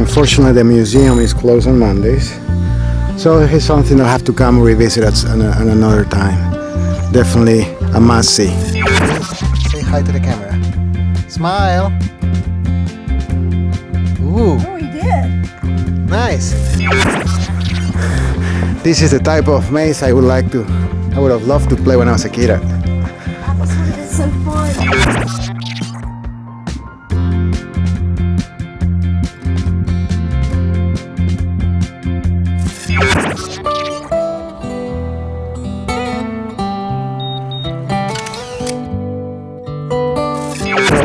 Unfortunately, the museum is closed on Mondays, so it's something I'll have to come revisit at another time. Definitely a must-see. Say hi to the camera. Smile. Ooh. Oh, he did. Nice. This is the type of maze I would have loved to play when I was a kid. That would have been so fun.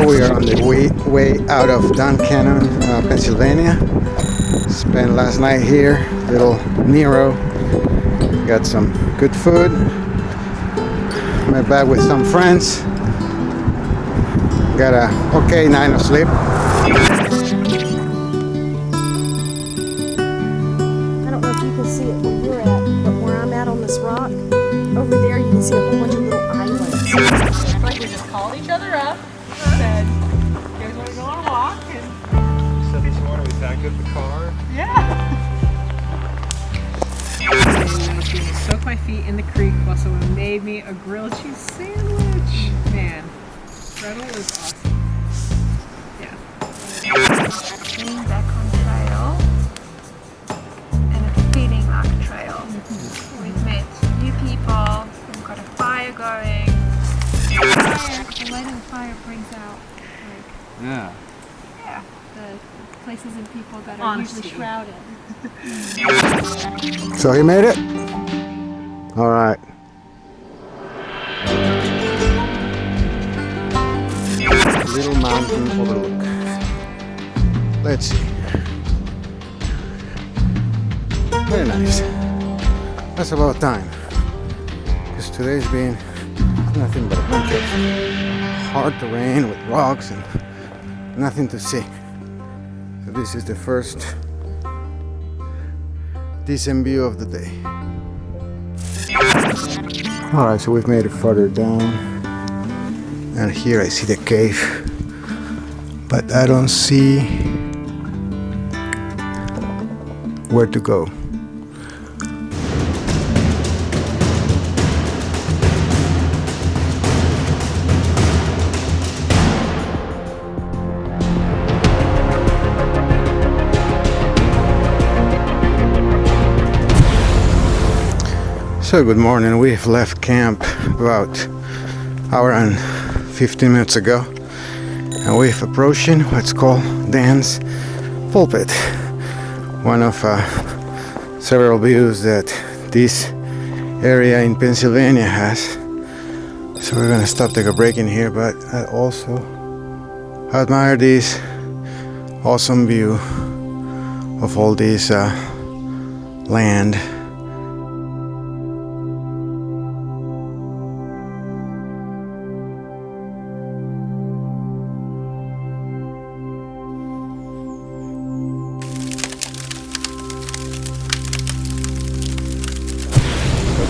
We are on the way out of Dunn Canyon, Pennsylvania. Spent last night here, little Nero. Got some good food. Met back with some friends. Got a okay night of sleep. I don't know if you can see it where you're at, but where I'm at on this rock, over there you can see a whole bunch of little islands. It's like we just called each other up, said, you guys want to go on a walk? And So this morning we packed up the car. yeah. I was going to soak my feet in the creek while someone made me a grilled cheese sandwich. Man, Gretel is awesome. Yeah. Being back on trail and a feeding like trail. We've met new people, we've got a fire going. The light of the fire brings out Yeah. the places and people that are Honesty. usually shrouded. So he made it? All right. Little mountain overlook. Let's see. Very nice. That's about time. Because today's been nothing but a bunch of hard terrain with rocks and nothing to see. So this is the first decent view of the day. Alright, so we've made it further down. And here I see the cave. But I don't see where to go. So good morning, we've left camp about an hour and 15 minutes ago and we're approaching what's called Dan's Pulpit, one of several views that this area in Pennsylvania has. So we're gonna stop, take a break in here, but I also admire this awesome view of all this land.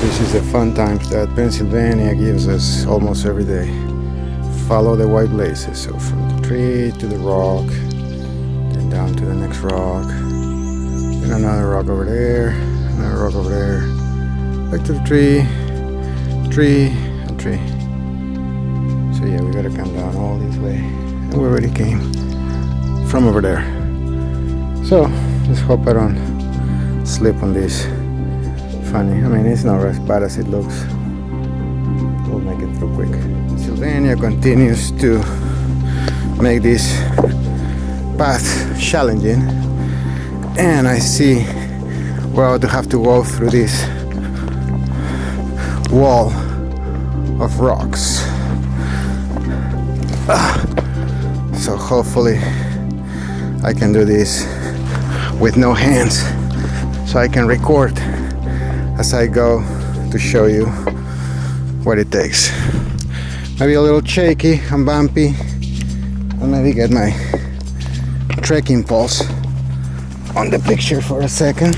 This is the fun times that Pennsylvania gives us almost every day. Follow the white blazes, so from the tree to the rock, then down to the next rock, then another rock over there, another rock over there, back to the tree, tree, and tree. So yeah, we gotta come down all this way, and we already came from over there. So let's hope I don't slip on this. Funny, I mean, it's not as bad as it looks. We'll make it through quick. Sylvania continues to make this path challenging, and I see where I'll have to go through this wall of rocks. So hopefully I can do this with no hands, so I can record as I go to show you what it takes. Maybe a little shaky and bumpy, and maybe get my trekking pulse on the picture for a second.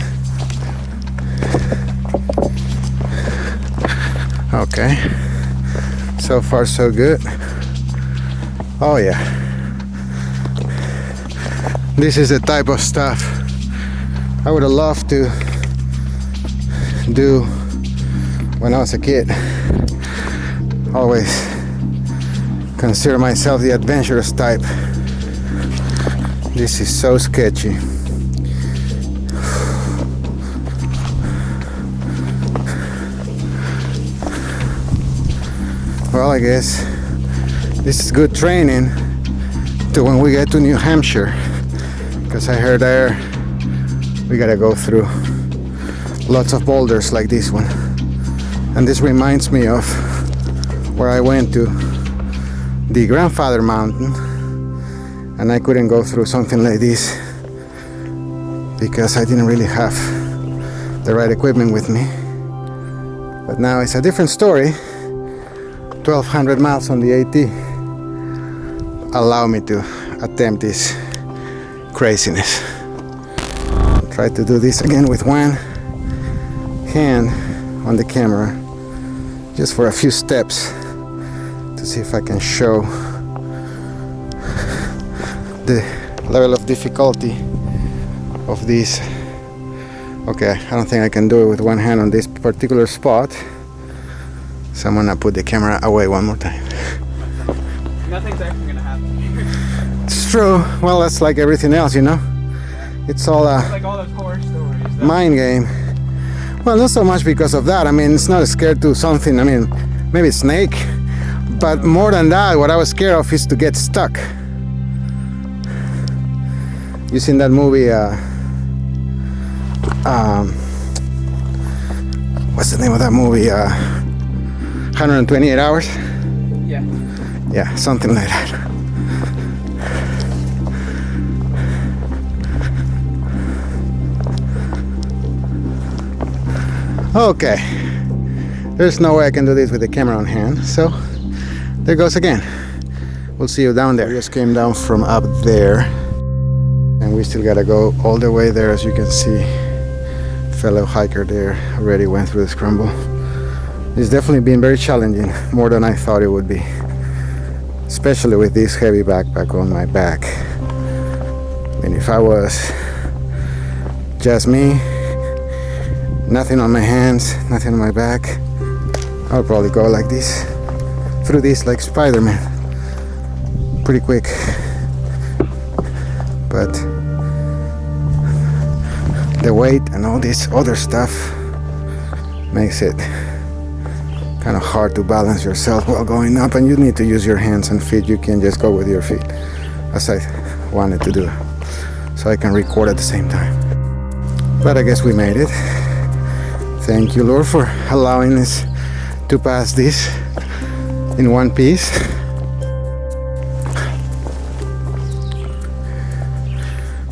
Okay, so far so good. Oh yeah, This is the type of stuff I would have loved to do when I was a kid. Always consider myself the adventurous type. This is so sketchy. Well, I guess this is good training to when we get to New Hampshire, because I heard there we gotta go through lots of boulders like this one. And this reminds me of where I went to the Grandfather Mountain, and I couldn't go through something like this because I didn't really have the right equipment with me. But now it's a different story. 1,200 miles on the AT allow me to attempt this craziness. I'll try to do this again with one hand on the camera, just for a few steps, to see if I can show the level of difficulty of this. Okay, I don't think I can do it with one hand on this particular spot, so I'm gonna put the camera away one more time. Nothing's actually gonna happen here. It's true. Well, that's like everything else, you know. It's all It's like all those horror stories. mind game. Well, not so much because of that. I mean, it's not scared to something. I mean, maybe snake, but more than that, what I was scared of is to get stuck. You seen that movie? What's the name of that movie? 128 Hours. Yeah. Yeah, something like that. Okay, there's no way I can do this with the camera on hand, so there goes again. We'll see you down there. We just came down from up there, and we still gotta go all the way there. As you can see, fellow hiker there already went through the scramble. It's definitely been very challenging, more than I thought it would be, especially with this heavy backpack on my back. I mean, if I was just me, nothing on my hands, nothing on my back, I'll probably go like this, through this like Spider-Man, pretty quick. But the weight and all this other stuff makes it kind of hard to balance yourself while going up, and you need to use your hands and feet. You can't just go with your feet, as I wanted to do, so I can record at the same time. But I guess we made it. Thank you, Lord, for allowing us to pass this in one piece.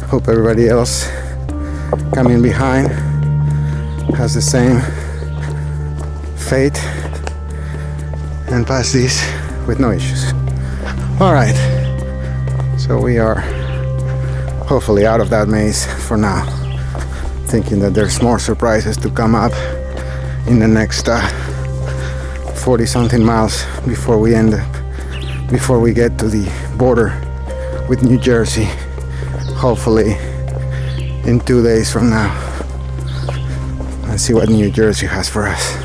Hope everybody else coming behind has the same fate and pass this with no issues. All right, so we are hopefully out of that maze for now, thinking that there's more surprises to come up in the next 40 something miles before we get to the border with New Jersey, hopefully in 2 days from now, and see what New Jersey has for us.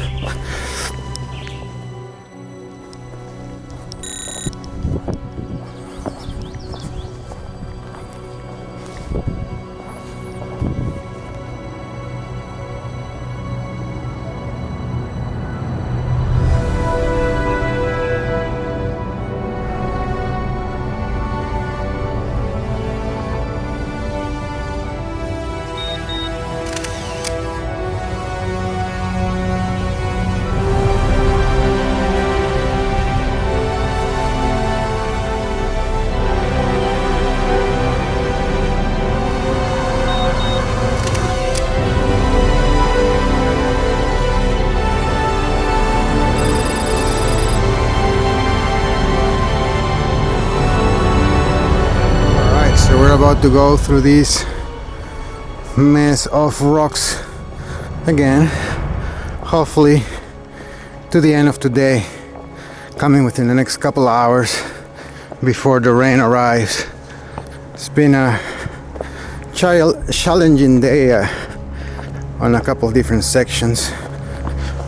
We're about to go through this mess of rocks again, hopefully to the end of today, coming within the next couple of hours before the rain arrives. It's been a challenging day on a couple of different sections,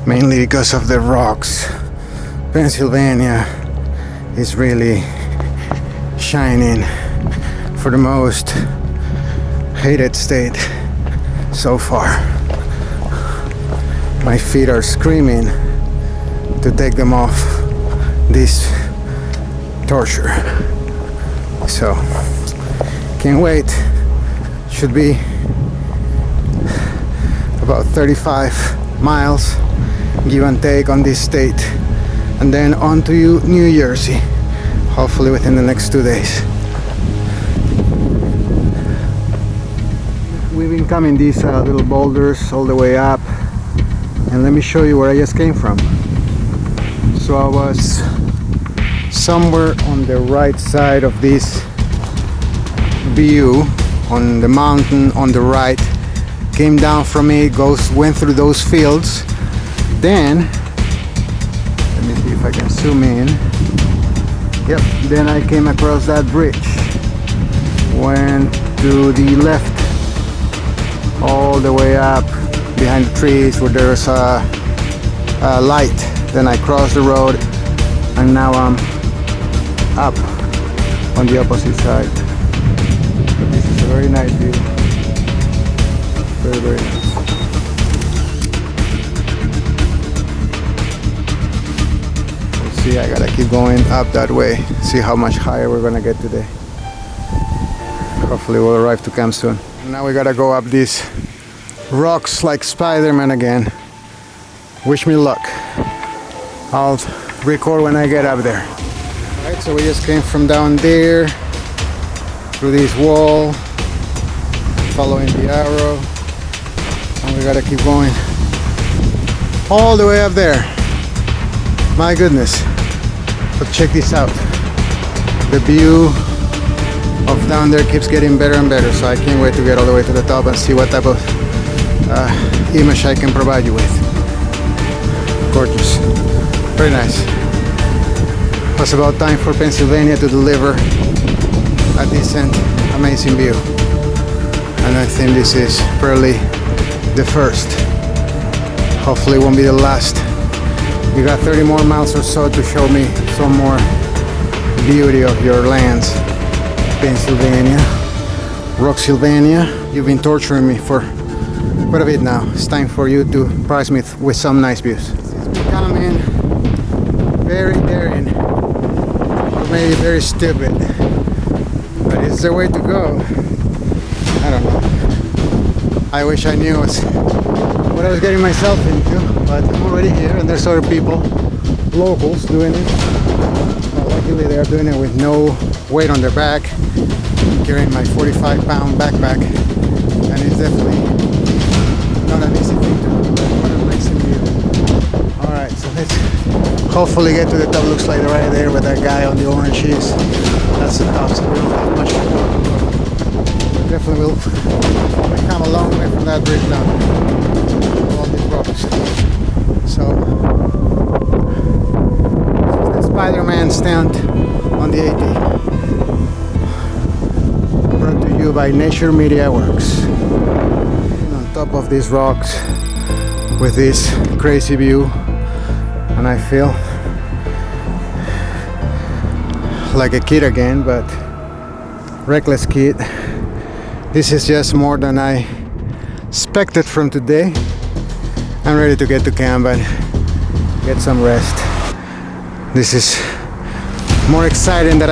mainly because of the rocks. Pennsylvania is really shining for the most hated state so far. My feet are screaming to take them off this torture. So can't wait. Should be about 35 miles give and take on this state, and then on to New Jersey, hopefully within the next 2 days. We've been coming these little boulders all the way up, and let me show you where I just came from. So I was somewhere on the right side of this view on the mountain on the right, came down from it, went through those fields, then let me see if I can zoom in. Yep, then I came across that bridge, went to the left all the way up behind the trees where there's a light, then I crossed the road and now I'm up on the opposite side. This is a very nice view. Very, very nice. Let's see, I gotta keep going up that way. See how much higher we're gonna get today. Hopefully we'll arrive to camp soon. Now we gotta go up these rocks like Spider-Man again. Wish me luck. I'll record when I get up there. Alright, so we just came from down there through this wall, following the arrow, and we gotta keep going all the way up there. My goodness. But check this out. The view of down there keeps getting better and better, so I can't wait to get all the way to the top and see what type of image I can provide you with. Gorgeous. Very nice. It's about time for Pennsylvania to deliver a decent, amazing view. And I think this is probably the first. Hopefully it won't be the last. You got 30 more miles or so to show me some more beauty of your lands. Pennsylvania, Rocksylvannia. You've been torturing me for quite a bit now. It's time for you to surprise me with some nice views. It's becoming very daring, or maybe very stupid, but it's the way to go. I don't know. I wish I knew what I was getting myself into, but I'm already here and there's other people, locals, doing it. Luckily they're doing it with no weight on their back. I'm carrying my 45-pound backpack, and it's definitely not an easy thing to do, but what a nice view. Alright, so let's hopefully get to the top. Looks like right there with that guy on the orange cheese. That's the top, so we don't have much to go. Definitely will come a long way from that bridge down. All these rocks. So this is the Spider-Man stand on the 80. Brought to you by Nature Media Works. And on top of these rocks with this crazy view, and I feel like a kid again, but reckless kid. This is just more than I expected from today. I'm ready to get to camp and get some rest. This is more excitement that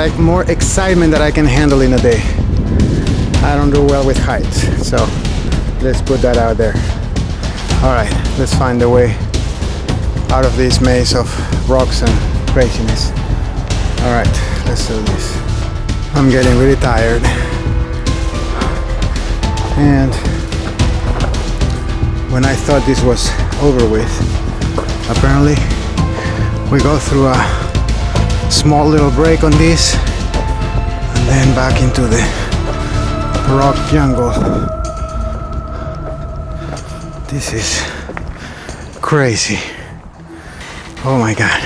I can handle in a day. I don't do well with heights, so let's put that out there. All right, let's find a way out of this maze of rocks and craziness. All right, let's do this. I'm getting really tired, and when I thought this was over with, apparently we go through a small little break on this and then back into the rock jungle. This is crazy. Oh my god.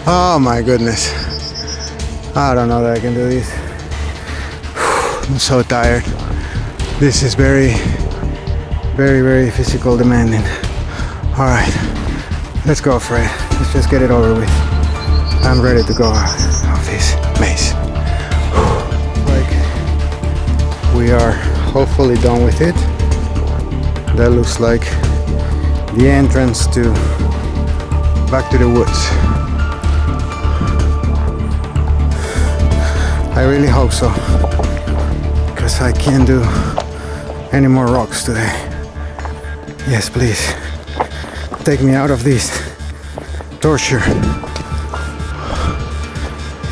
Oh my goodness. I don't know that I can do this. I'm so tired. This is very, very physical demanding. All right, let's go, Fred. Let's just get it over with. I'm ready to go off this maze. Like, we are hopefully done with it. That looks like the entrance to back to the woods. I really hope so, because I can't do any more rocks today. Yes, please, take me out of this torture.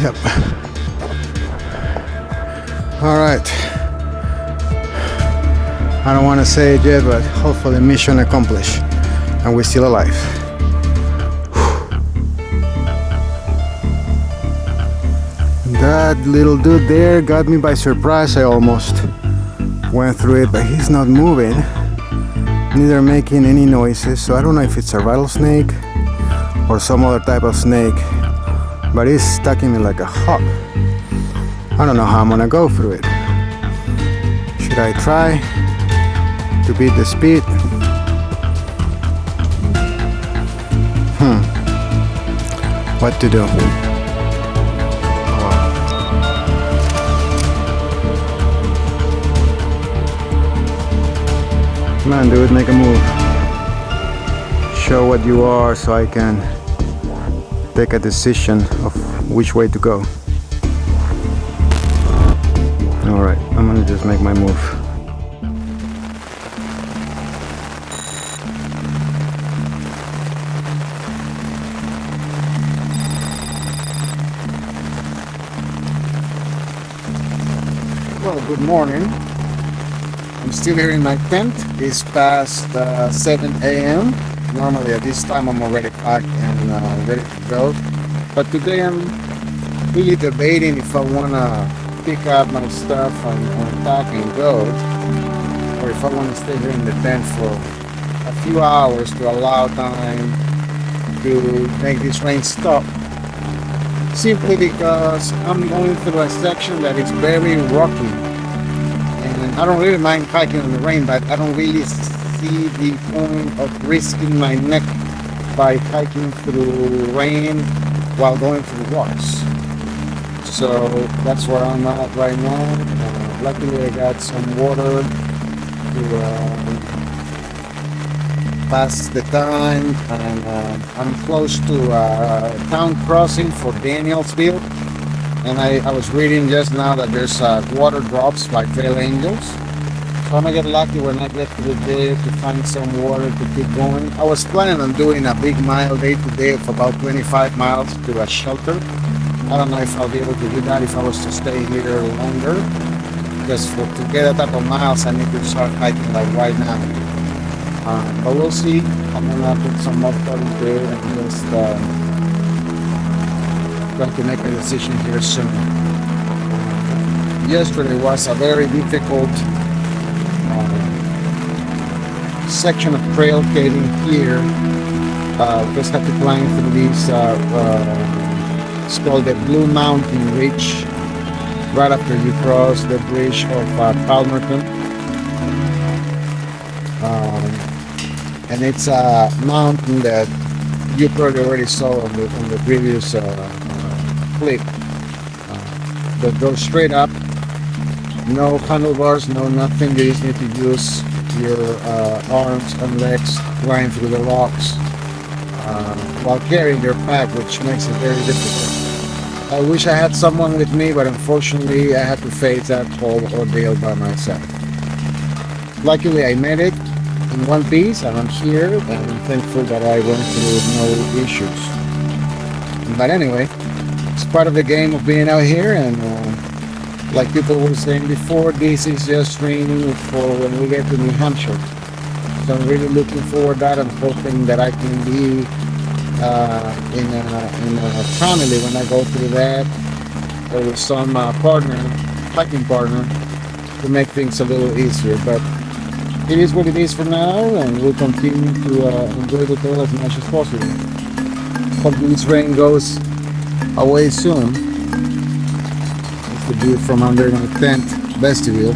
Yep. All right. I don't want to say it yet, but hopefully mission accomplished and we're still alive. That little dude there got me by surprise. I almost went through it, but he's not moving, neither making any noises. So I don't know if it's a rattlesnake or some other type of snake, but he's stalking me like a hawk. I don't know how I'm gonna go through it. Should I try to beat the speed? What to do? Come on, dude, make a move. Show what you are so I can take a decision of which way to go. Alright, I'm gonna just make my move. Well, good morning. I'm still here in my tent. It's past 7 a.m. Normally at this time I'm already packed and ready to go. But today I'm really debating if I want to pick up my stuff and pack and go, or if I want to stay here in the tent for a few hours to allow time to make this rain stop. Simply because I'm going through a section that is very rocky. I don't really mind hiking in the rain, but I don't really see the point of risking my neck by hiking through rain while going through rocks. So that's where I'm at right now. Luckily I got some water to pass the time, and I'm close to town crossing for Danielsville. And I was reading just now that there's water drops by Trail Angels. So I'm gonna get lucky when I get to the day to find some water to keep going. I was planning on doing a big mile day today of about 25 miles to a shelter. I don't know if I'll be able to do that if I was to stay here longer. Because to get that type of miles, I need to start hiking like right now. But we'll see. I'm gonna put some more thought into it and just try to make a decision here soon. Yesterday was a very difficult section of trail getting here. Just had to climb through this. It's called the Blue Mountain Ridge. Right after you cross the bridge of Palmerton. And it's a mountain that you probably already saw on the previous clip. That goes straight up, no handlebars, no nothing. You just need to use your arms and legs flying through the rocks while carrying your pack, which makes it very difficult. I wish I had someone with me, but unfortunately I had to face that whole ordeal by myself. Luckily I made it in one piece, and I'm here, and I'm thankful that I went through no issues. But anyway, it's part of the game of being out here, and like people were saying before, this is just training for when we get to New Hampshire. So I'm really looking forward to that. I'm hoping that I can be in a family when I go through that, or with some hiking partner, to make things a little easier. But it is what it is for now, and we'll continue to enjoy the trail as much as possible. Hopefully this rain goes away soon. It's the view from under my tent vestibule.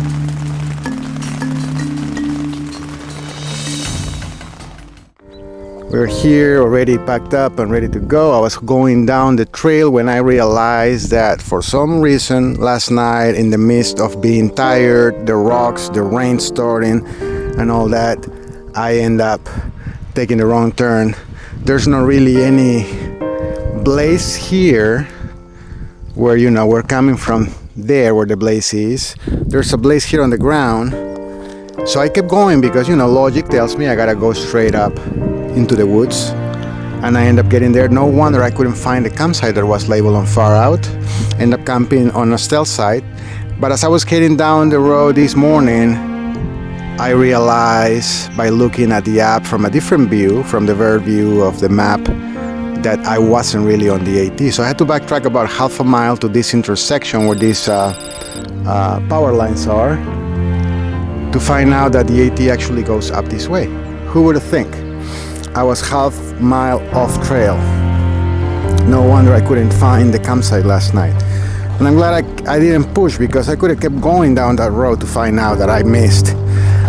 We're here already packed up and ready to go. I was going down the trail when I realized that for some reason last night, in the midst of being tired, the rocks, the rain starting and all that, I end up taking the wrong turn. There's not really any blaze here where, you know, we're coming from there where the blaze is. There's a blaze here on the ground. So I kept going because, you know, logic tells me I gotta go straight up into the woods, and I end up getting there. No wonder I couldn't find the campsite that was labeled on far out. End up camping on a stealth site. But as I was heading down the road this morning, I realized by looking at the app from a different view, from the very view of the map, that I wasn't really on the AT. So I had to backtrack about half a mile to this intersection where these power lines are, to find out that the AT actually goes up this way. Who would think? I was half mile off trail. No wonder I couldn't find the campsite last night. And I'm glad I didn't push, because I could have kept going down that road to find out that I missed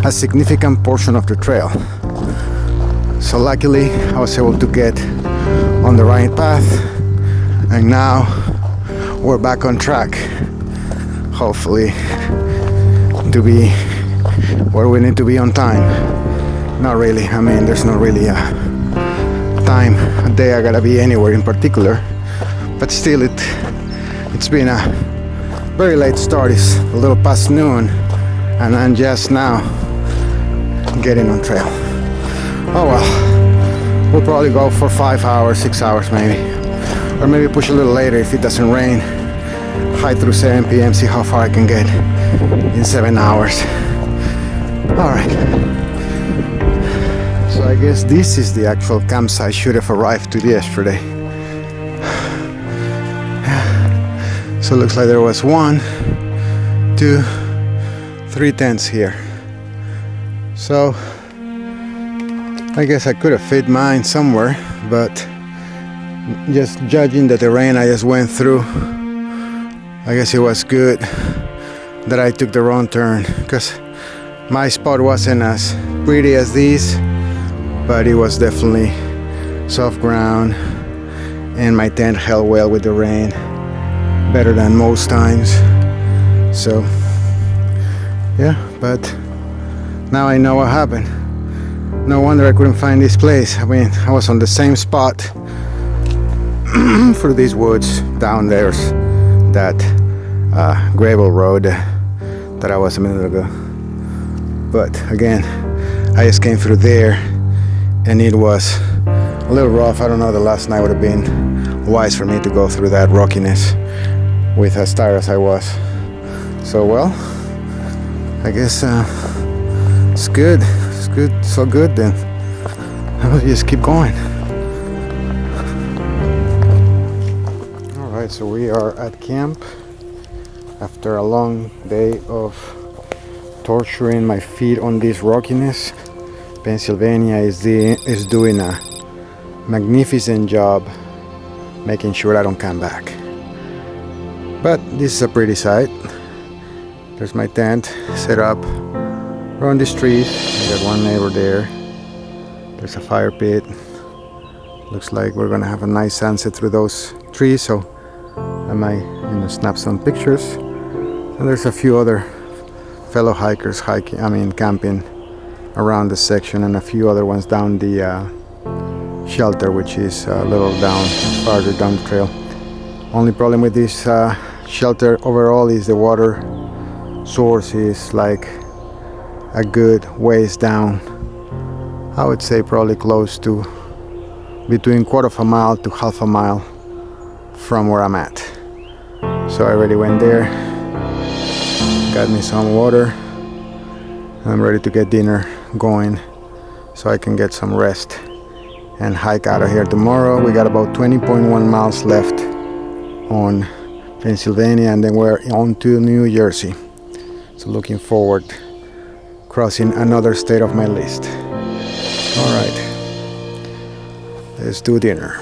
a significant portion of the trail. So luckily I was able to get on the right path, and now we're back on track, hopefully to be where we need to be on time. Not really, I mean, there's not really a time, a day I gotta be anywhere in particular, but still it's been a very late start. It's a little past noon and I'm just now getting on trail. Oh well, we'll probably go for 5 hours, 6 hours maybe, or maybe push a little later if it doesn't rain. Hike through 7 p.m., see how far I can get in 7 hours. All right. So I guess this is the actual campsite. Should have arrived to yesterday. So it looks like there was 1, 2, 3 tents here. So I guess I could have fit mine somewhere, but just judging the terrain I just went through, I guess it was good that I took the wrong turn, because my spot wasn't as pretty as these, but it was definitely soft ground, and my tent held well with the rain, better than most times. So yeah, but now I know what happened. No wonder I couldn't find this place. I mean, I was on the same spot through these woods. Down there's that gravel road that I was a minute ago, but again I just came through there and it was a little rough. I don't know, the last night would have been wise for me to go through that rockiness with as tired as I was. So well, I guess it's good. It's good, so good then. I'll just keep going. Alright, so we are at camp after a long day of torturing my feet on this rockiness. Pennsylvania is doing a magnificent job making sure I don't come back. But this is a pretty sight. There's my tent set up around these trees. I got one neighbor there. There's a fire pit. Looks like we're gonna have a nice sunset through those trees, so I might, snap some pictures. And there's a few other fellow hikers camping around the section, and a few other ones down the shelter, which is a little farther down the trail. Only problem with this shelter overall is the water source is like a good ways down. I would say probably close to between quarter of a mile to half a mile from where I'm at. So I already went there, got me some water. I'm ready to get dinner going so I can get some rest and hike out of here tomorrow. We got about 20.1 miles left on Pennsylvania, and then we're on to New Jersey. So looking forward crossing another state of my list. All right, let's do dinner.